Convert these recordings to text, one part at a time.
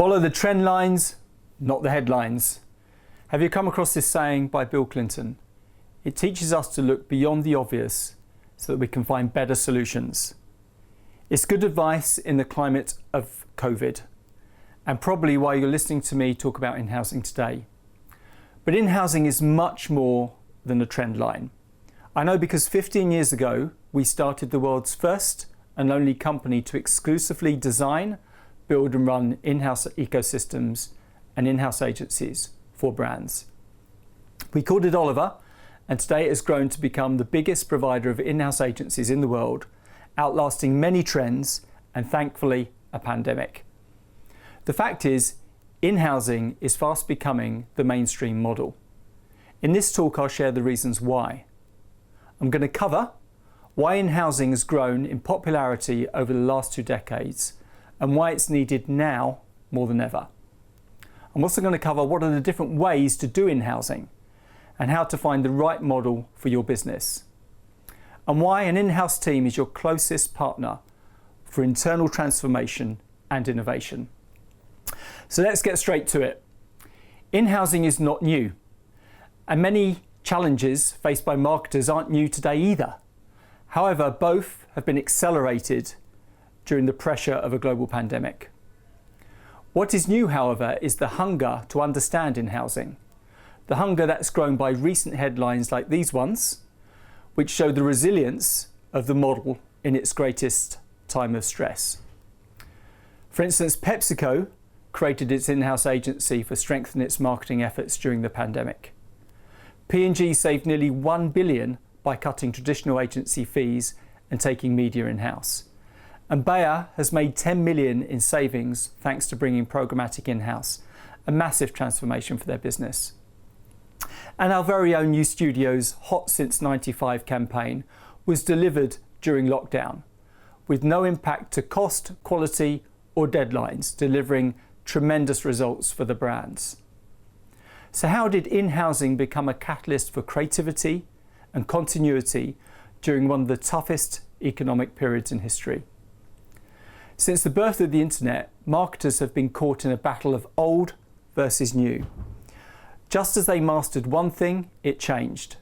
Follow the trend lines, not the headlines. Have you come across this saying by Bill Clinton? It teaches us to look beyond the obvious so that we can find better solutions. It's good advice in the climate of COVID, and probably why you're listening to me talk about in-housing today. But in-housing is much more than a trend line. I know because 15 years ago, we started the world's first and only company to exclusively design, build and run in-house ecosystems and in-house agencies for brands. We called it Oliver, and today it has grown to become the biggest provider of in-house agencies in the world, outlasting many trends and thankfully a pandemic. The fact is, in-housing is fast becoming the mainstream model. In this talk, I'll share the reasons why. I'm going to cover why in-housing has grown in popularity over the last 2 decades and why it's needed now more than ever. I'm also going to cover what are the different ways to do in-housing and how to find the right model for your business, and why an in-house team is your closest partner for internal transformation and innovation. So let's get straight to it. In-housing is not new, and many challenges faced by marketers aren't new today either. However, both have been accelerated during the pressure of a global pandemic. What is new, however, is the hunger to understand in-housing. The hunger that's grown by recent headlines like these ones, which show the resilience of the model in its greatest time of stress. For instance, PepsiCo created its in-house agency for strengthening its marketing efforts during the pandemic. P&G saved nearly $1 billion by cutting traditional agency fees and taking media in-house. And Bayer has made $10 million in savings thanks to bringing programmatic in-house, a massive transformation for their business. And our very own New Studios' Hot Since 95 campaign was delivered during lockdown, with no impact to cost, quality or deadlines, delivering tremendous results for the brands. So how did in-housing become a catalyst for creativity and continuity during one of the toughest economic periods in history? Since the birth of the internet, marketers have been caught in a battle of old versus new. Just as they mastered one thing, it changed.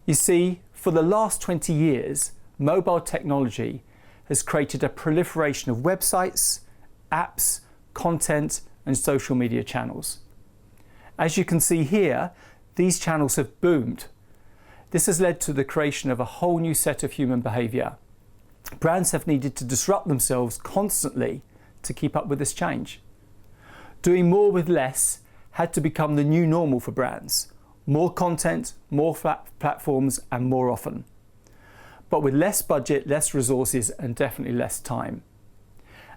You see, for the last 20 years, mobile technology has created a proliferation of websites, apps, content, and social media channels. As you can see here, these channels have boomed. This has led to the creation of a whole new set of human behavior. Brands have needed to disrupt themselves constantly to keep up with this change. Doing more with less had to become the new normal for brands. More content, more platforms, and more often. But with less budget, less resources, and definitely less time.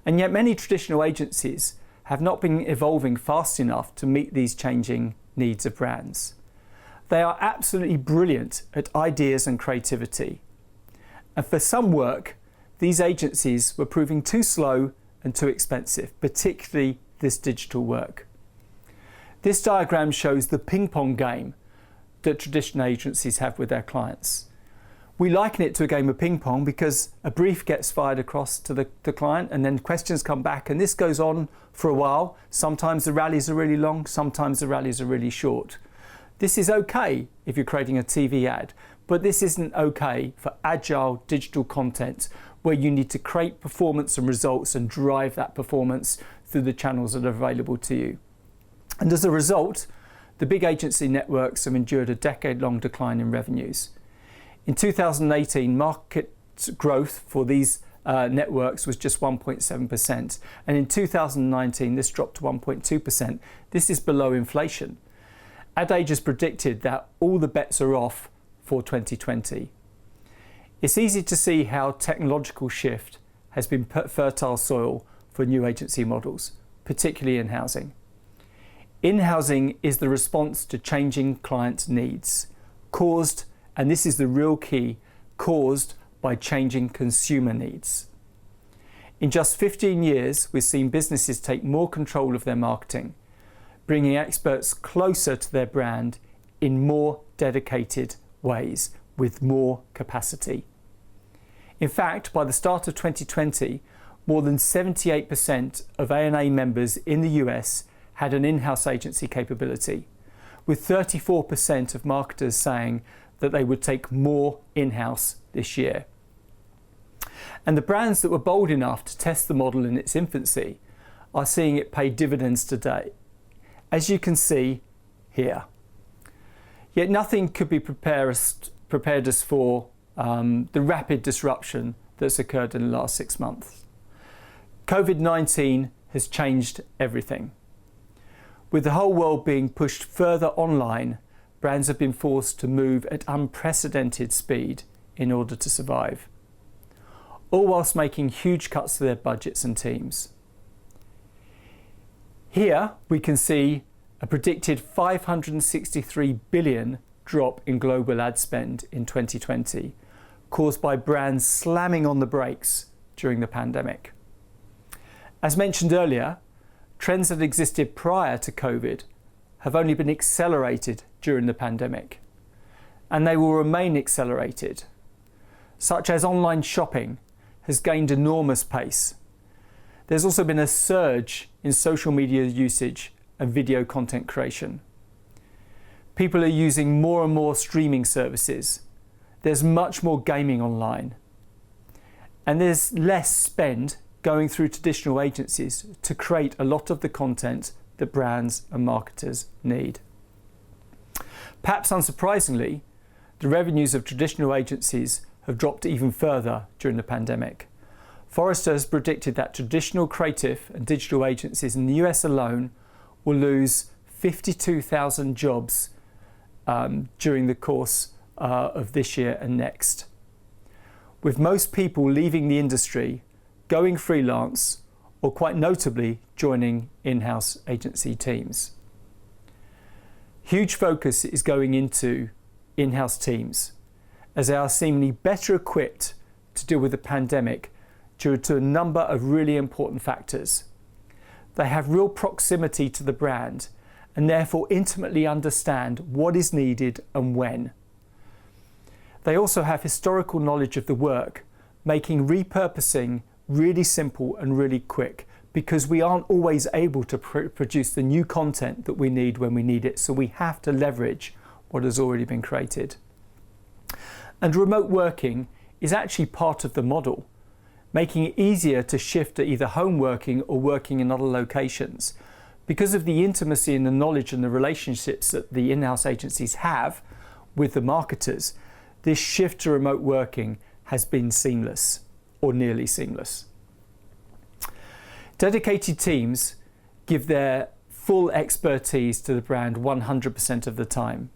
And yet many traditional agencies have not been evolving fast enough to meet these changing needs of brands. They are absolutely brilliant at ideas and creativity. And for some work, these agencies were proving too slow and too expensive, particularly this digital work. This diagram shows the ping-pong game that traditional agencies have with their clients. We liken it to a game of ping-pong because a brief gets fired across to the client and then questions come back, and this goes on for a while. Sometimes the rallies are really long, sometimes the rallies are really short. This is okay if you're creating a TV ad, but this isn't okay for agile digital content where you need to create performance and results and drive that performance through the channels that are available to you. And as a result, the big agency networks have endured a decade-long decline in revenues. In 2018, market growth for these networks was just 1.7%, and in 2019 this dropped to 1.2%. This is below inflation. Ad Age has predicted that all the bets are off for 2020. It's easy to see how technological shift has been fertile soil for new agency models, particularly in housing. In-housing is the response to changing client needs, caused, and this is the real key, caused by changing consumer needs. In just 15 years, we've seen businesses take more control of their marketing, bringing experts closer to their brand in more dedicated ways with more capacity. In fact, by the start of 2020, more than 78% of A&A members in the US had an in-house agency capability, with 34% of marketers saying that they would take more in-house this year. And the brands that were bold enough to test the model in its infancy are seeing it pay dividends today, as you can see here. Yet nothing could be prepared us for the rapid disruption that's occurred in the last 6 months. COVID-19 has changed everything. With the whole world being pushed further online, brands have been forced to move at unprecedented speed in order to survive, all whilst making huge cuts to their budgets and teams. Here we can see a predicted 563 billion drop in global ad spend in 2020, caused by brands slamming on the brakes during the pandemic. As mentioned earlier, trends that existed prior to COVID have only been accelerated during the pandemic, and they will remain accelerated, such as online shopping has gained enormous pace. There's also been a surge in social media usage and video content creation. People are using more and more streaming services. There's much more gaming online. And there's less spend going through traditional agencies to create a lot of the content that brands and marketers need. Perhaps unsurprisingly, the revenues of traditional agencies have dropped even further during the pandemic. Forrester has predicted that traditional creative and digital agencies in the US alone will lose 52,000 jobs during the course of this year and next, with most people leaving the industry, going freelance, or quite notably joining in-house agency teams. Huge focus is going into in-house teams, as they are seemingly better equipped to deal with the pandemic due to a number of really important factors. They have real proximity to the brand and therefore intimately understand what is needed and when. They also have historical knowledge of the work, making repurposing really simple and really quick, because we aren't always able to produce the new content that we need when we need it, so we have to leverage what has already been created. And remote working is actually part of the model, making it easier to shift to either home working or working in other locations. Because of the intimacy and the knowledge and the relationships that the in-house agencies have with the marketers, this shift to remote working has been seamless, or nearly seamless. Dedicated teams give their full expertise to the brand 100% of the time,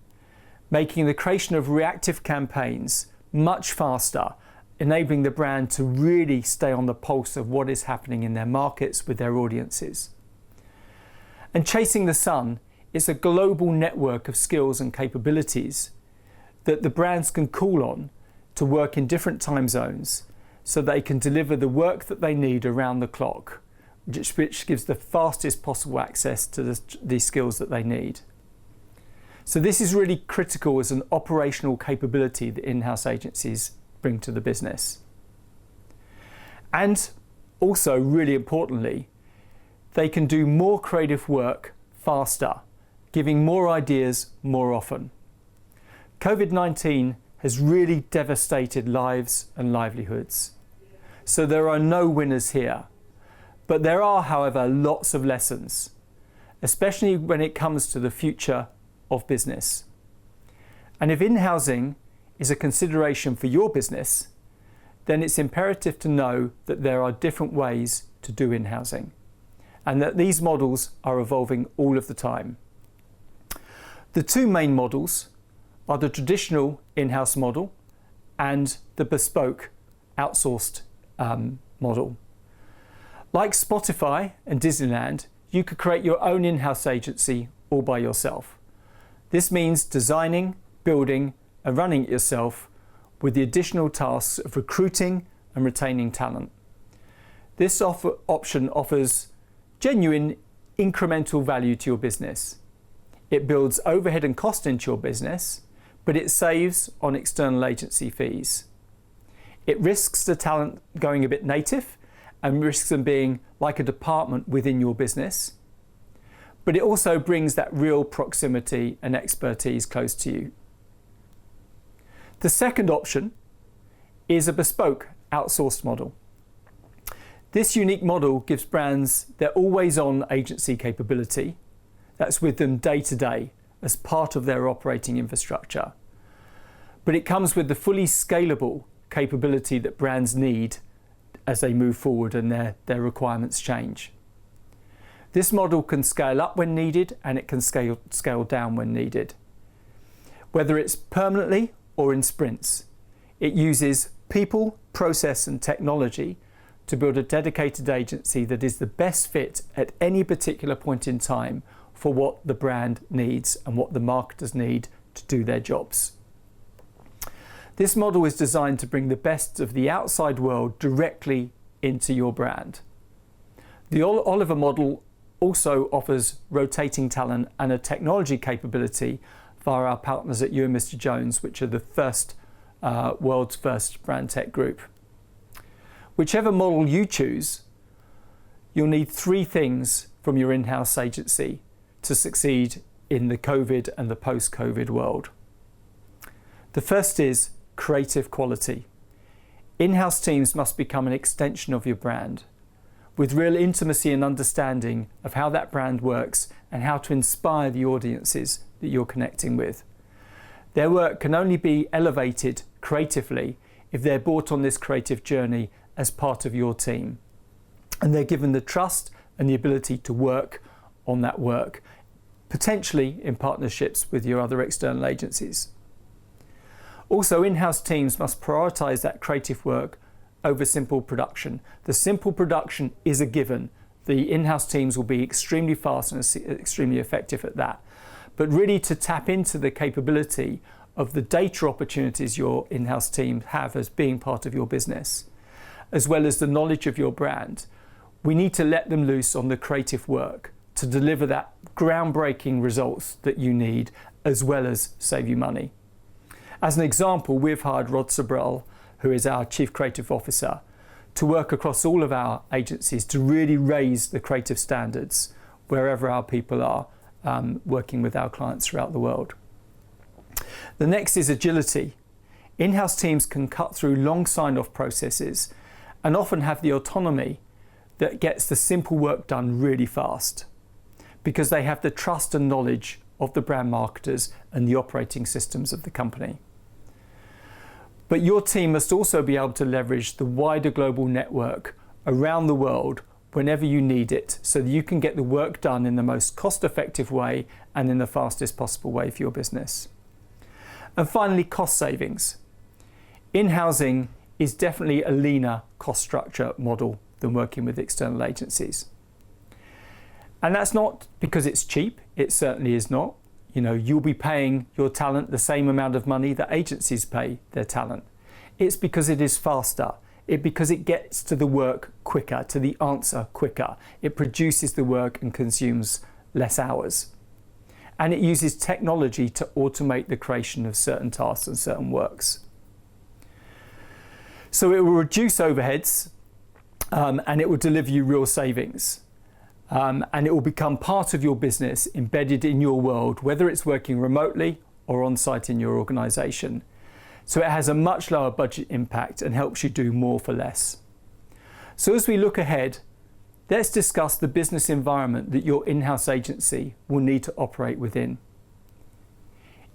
making the creation of reactive campaigns much faster, enabling the brand to really stay on the pulse of what is happening in their markets with their audiences. And Chasing the Sun is a global network of skills and capabilities that the brands can call on to work in different time zones so they can deliver the work that they need around the clock, which gives the fastest possible access to the skills that they need. So this is really critical as an operational capability that in-house agencies bring to the business. And also, really importantly, they can do more creative work faster, giving more ideas more often. COVID-19 has really devastated lives and livelihoods. So there are no winners here. But there are, however, lots of lessons, especially when it comes to the future of business. And if in-housing is a consideration for your business, then it's imperative to know that there are different ways to do in-housing, and that these models are evolving all of the time. The two main models are the traditional in-house model and the bespoke outsourced model. Like Spotify and Disneyland, you could create your own in-house agency all by yourself. This means designing, building, and running it yourself, with the additional tasks of recruiting and retaining talent. This option offers genuine incremental value to your business. It builds overhead and cost into your business, but it saves on external agency fees. It risks the talent going a bit native and risks them being like a department within your business. But it also brings that real proximity and expertise close to you. The second option is a bespoke outsourced model. This unique model gives brands their always-on agency capability that's with them day to day as part of their operating infrastructure. But it comes with the fully scalable capability that brands need as they move forward and their requirements change. This model can scale up when needed, and it can scale down when needed. Whether it's permanently or in sprints, it uses people, process and technology to build a dedicated agency that is the best fit at any particular point in time for what the brand needs and what the marketers need to do their jobs. This model is designed to bring the best of the outside world directly into your brand. The Oliver model also offers rotating talent and a technology capability via our partners at You and Mr. Jones, which are the world's first brand tech group. Whichever model you choose, you'll need three things from your in-house agency to succeed in the COVID and the post-COVID world. The first is creative quality. In-house teams must become an extension of your brand, with real intimacy and understanding of how that brand works and how to inspire the audiences that you're connecting with. Their work can only be elevated creatively if they're brought on this creative journey as part of your team, and they're given the trust and the ability to work on that work, potentially in partnerships with your other external agencies. Also, in-house teams must prioritise that creative work over simple production. The simple production is a given. The in-house teams will be extremely fast and extremely effective at that. But really to tap into the capability of the data opportunities your in-house team have as being part of your business, as well as the knowledge of your brand, we need to let them loose on the creative work to deliver that groundbreaking results that you need, as well as save you money. As an example, we've hired Rod Sabrell, who is our Chief Creative Officer, to work across all of our agencies to really raise the creative standards wherever our people are working with our clients throughout the world. The next is agility. In-house teams can cut through long sign-off processes and often have the autonomy that gets the simple work done really fast because they have the trust and knowledge of the brand marketers and the operating systems of the company. But your team must also be able to leverage the wider global network around the world whenever you need it, so that you can get the work done in the most cost-effective way and in the fastest possible way for your business. And finally, cost savings. In-housing is definitely a leaner cost structure model than working with external agencies. And that's not because it's cheap, it certainly is not. You'll be paying your talent the same amount of money that agencies pay their talent. It's because it is faster. Because it gets to the work quicker, to the answer quicker. It produces the work and consumes less hours. And it uses technology to automate the creation of certain tasks and certain works. So it will reduce overheads and it will deliver you real savings. And it will become part of your business, embedded in your world, whether it's working remotely or on site in your organisation. So it has a much lower budget impact and helps you do more for less. So as we look ahead, let's discuss the business environment that your in-house agency will need to operate within.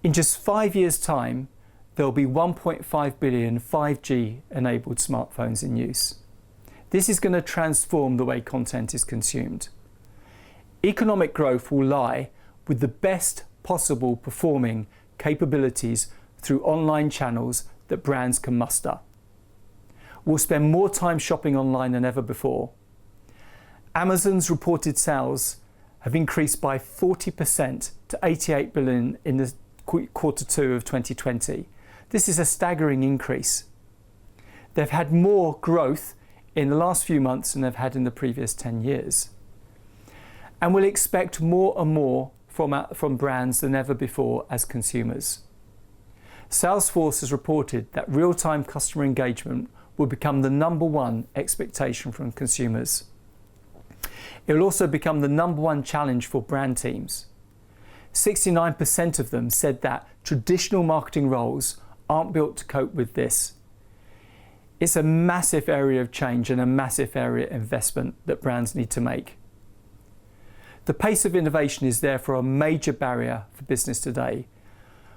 In just 5 years' time, there'll be 1.5 billion 5G enabled smartphones in use. This is going to transform the way content is consumed. Economic growth will lie with the best possible performing capabilities through online channels that brands can muster. We'll spend more time shopping online than ever before. Amazon's reported sales have increased by 40% to 88 billion in the quarter two of 2020. This is a staggering increase. They've had more growth in the last few months than they've had in the previous 10 years. And we'll expect more and more from brands than ever before as consumers. Salesforce has reported that real-time customer engagement will become the number one expectation from consumers. It will also become the number one challenge for brand teams. 69% of them said that traditional marketing roles aren't built to cope with this. It's a massive area of change and a massive area of investment that brands need to make. The pace of innovation is therefore a major barrier for business today,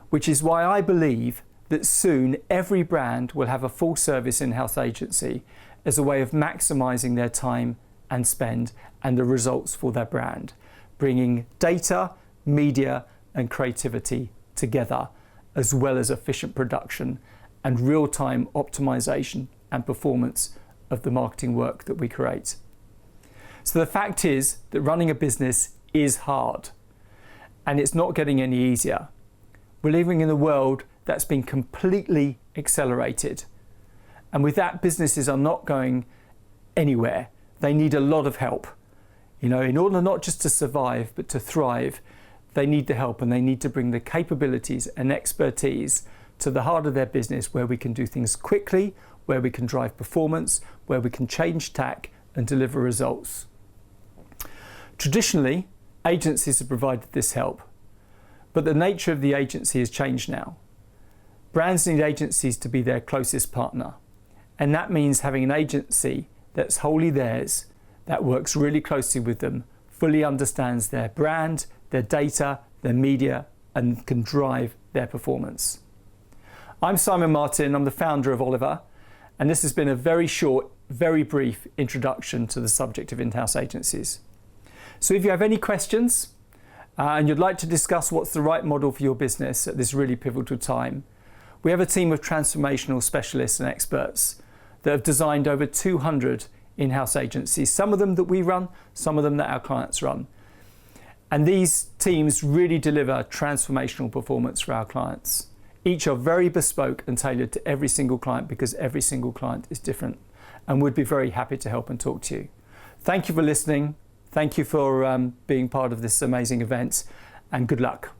which is why I believe that soon every brand will have a full service in-house agency as a way of maximising their time and spend and the results for their brand, bringing data, media and creativity together, as well as efficient production and real-time optimization and performance of the marketing work that we create. So the fact is that running a business is hard, and it's not getting any easier. We're living in a world that's been completely accelerated, and with that, businesses are not going anywhere. They need a lot of help. In order not just to survive but to thrive, they need the help, and they need to bring the capabilities and expertise to the heart of their business, where we can do things quickly, where we can drive performance, where we can change tack and deliver results. Traditionally, agencies have provided this help, but the nature of the agency has changed now. Brands need agencies to be their closest partner, and that means having an agency that's wholly theirs, that works really closely with them, fully understands their brand, their data, their media, and can drive their performance. I'm Simon Martin, I'm the founder of Oliver, and this has been a very short, very brief introduction to the subject of in-house agencies. So if you have any questions and you'd like to discuss what's the right model for your business at this really pivotal time, we have a team of transformational specialists and experts that have designed over 200 in-house agencies, some of them that we run, some of them that our clients run. And these teams really deliver transformational performance for our clients. Each are very bespoke and tailored to every single client, because every single client is different, and would be very happy to help and talk to you. Thank you for listening. Thank you for being part of this amazing event, and good luck.